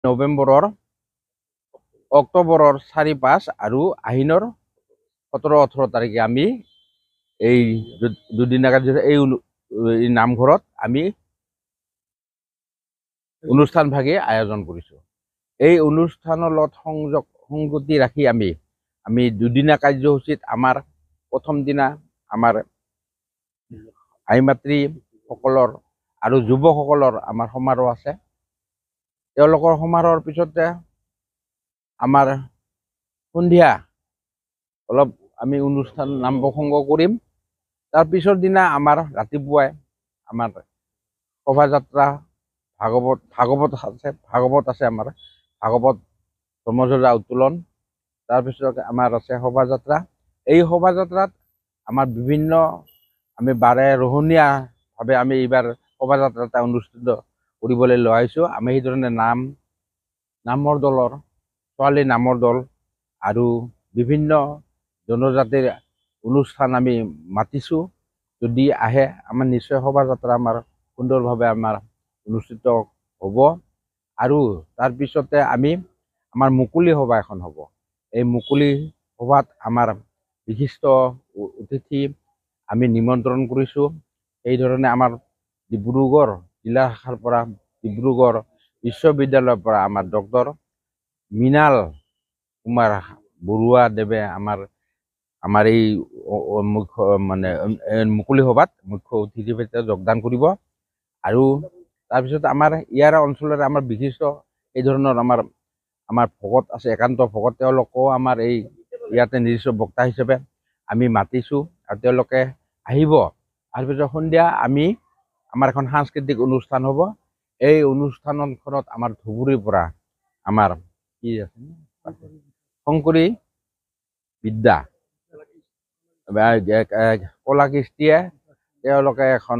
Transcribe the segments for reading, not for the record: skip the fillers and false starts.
নৱেম্বৰৰ অক্টোবৰৰ 4-5 আৰু আহিনৰ 17-18 তাৰিখে আমি এই দুদিনীয়া কাৰ্যসূচী এই নামঘৰত আমি অনুষ্ঠান ভাগে আয়োজন কৰিছোঁ। এই অনুষ্ঠানৰ লগত সংগতি ৰাখি আমি দুদিনীয়া কাৰ্যসূচীত আমাৰ প্ৰথম দিনা আমাৰ আই মাতৃসকলৰ আৰু যুৱকসকলৰ আমাৰ সমাৰোহ আছে। তেওঁলোকৰ সমাৰোহৰ পিছতে আমাৰ সন্ধিয়া অলপ আমি অনুষ্ঠান নাম প্ৰসংগ কৰিম। তাৰ পিছৰ দিনা আমাৰ ৰাতিপুৱাই আমাৰ শোভাযাত্ৰা ভাগৱত আছে আমাৰ ভাগৱত ধৰ্মধ্বজা উত্তোলন। তাৰপিছত আমাৰ আছে শোভাযাত্ৰা। এই শোভাযাত্ৰাত আমাৰ বিভিন্ন আমি বাৰেৰহণীয়াভাৱে আমি এইবাৰ শোভাযাত্ৰা এটা অনুষ্ঠিত কৰিবলৈ লৈ আহিছোঁ। আমি সেইধৰণে নামৰ দলৰ ছোৱালী নামৰ দল আৰু বিভিন্ন জনজাতিৰ অনুষ্ঠান আমি মাতিছোঁ। যদি আহে আমাৰ নিশ্চয় শোভাযাত্ৰা আমাৰ সুন্দৰভাৱে আমাৰ অনুষ্ঠিত হ'ব। আৰু তাৰপিছতে আমাৰ মুকলি সভা এখন হ'ব। এই মুকলি সভাত আমাৰ বিশিষ্ট অতিথি আমি নিমন্ত্ৰণ কৰিছোঁ। সেইধৰণে আমাৰ ডিব্ৰুগড় জিলা শাখাৰ পৰা ডিব্ৰুগড় বিশ্ববিদ্যালয়ৰ পৰা আমাৰ ডক্টৰ মৃণাল কুমাৰ বৰুৱা দেৱে আমাৰ এই মুকলি সভাত মুখ্য অতিথি হিচাপে যোগদান কৰিব। আৰু তাৰপিছত আমাৰ ইয়াৰ অঞ্চলৰে আমাৰ বিশিষ্ট এই ধৰণৰ আমাৰ ভকত আছে, একান্ত ভকত, তেওঁলোকেও আমাৰ এই ইয়াতে নিৰ্দিষ্ট বক্তা হিচাপে আমি মাতিছোঁ আৰু তেওঁলোকে আহিব। তাৰপিছত সন্ধিয়া আমাৰ এখন সাংস্কৃতিক অনুষ্ঠান হ'ব। এই অনুষ্ঠানখনত আমাৰ ধুবুৰীৰ পৰা আমাৰ কি আছে শংকৰী বিদ্যা কলাকৃষ্টিয়ে তেওঁলোকে এখন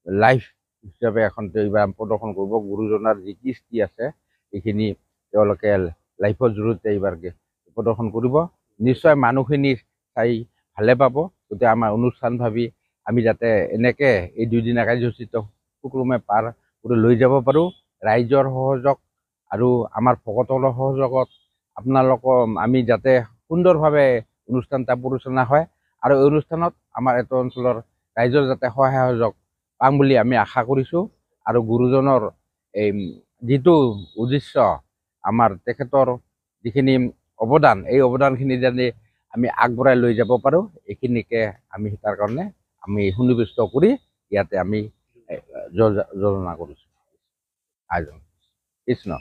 লাইভ হিচাপে এখন এইবাৰ প্ৰদৰ্শন কৰিব। গুৰুজনাৰ যি কৃষ্টি আছে এইখিনি তেওঁলোকে লাইভৰ জৰিয়তে এইবাৰ প্ৰদৰ্শন কৰিব। নিশ্চয় মানুহখিনি চাই ভালে পাব। গতিকে আমাৰ অনুষ্ঠান ভাবি আমি যাতে এনেকৈ এই দুদিনীয়া কাৰ্যসূচীটো সুক্ৰমে পাৰ কৰি লৈ যাব পাৰোঁ। ৰাইজৰ সহযোগ আৰু আমাৰ ভকতসকলৰ সহযোগত আপোনালোকৰ আমি যাতে সুন্দৰভাৱে অনুষ্ঠান এটা পৰিচালনা হয় আৰু এই অনুষ্ঠানত আমাৰ এইটো অঞ্চলৰ ৰাইজৰ যাতে সহায় সহযোগ পাম বুলি আমি আশা কৰিছোঁ। আৰু গুৰুজনৰ এই যিটো উদ্দেশ্য আমাৰ তেখেতৰ যিখিনি অৱদান, এই অৱদানখিনি যাতে আমি আগবঢ়াই লৈ যাব পাৰোঁ, এইখিনিকে আমি তাৰ কাৰণে আমি সন্নিৱিষ্ট কৰি ইয়াতে আমি যোজনা কৰিছোঁ। কৃষ্ণ।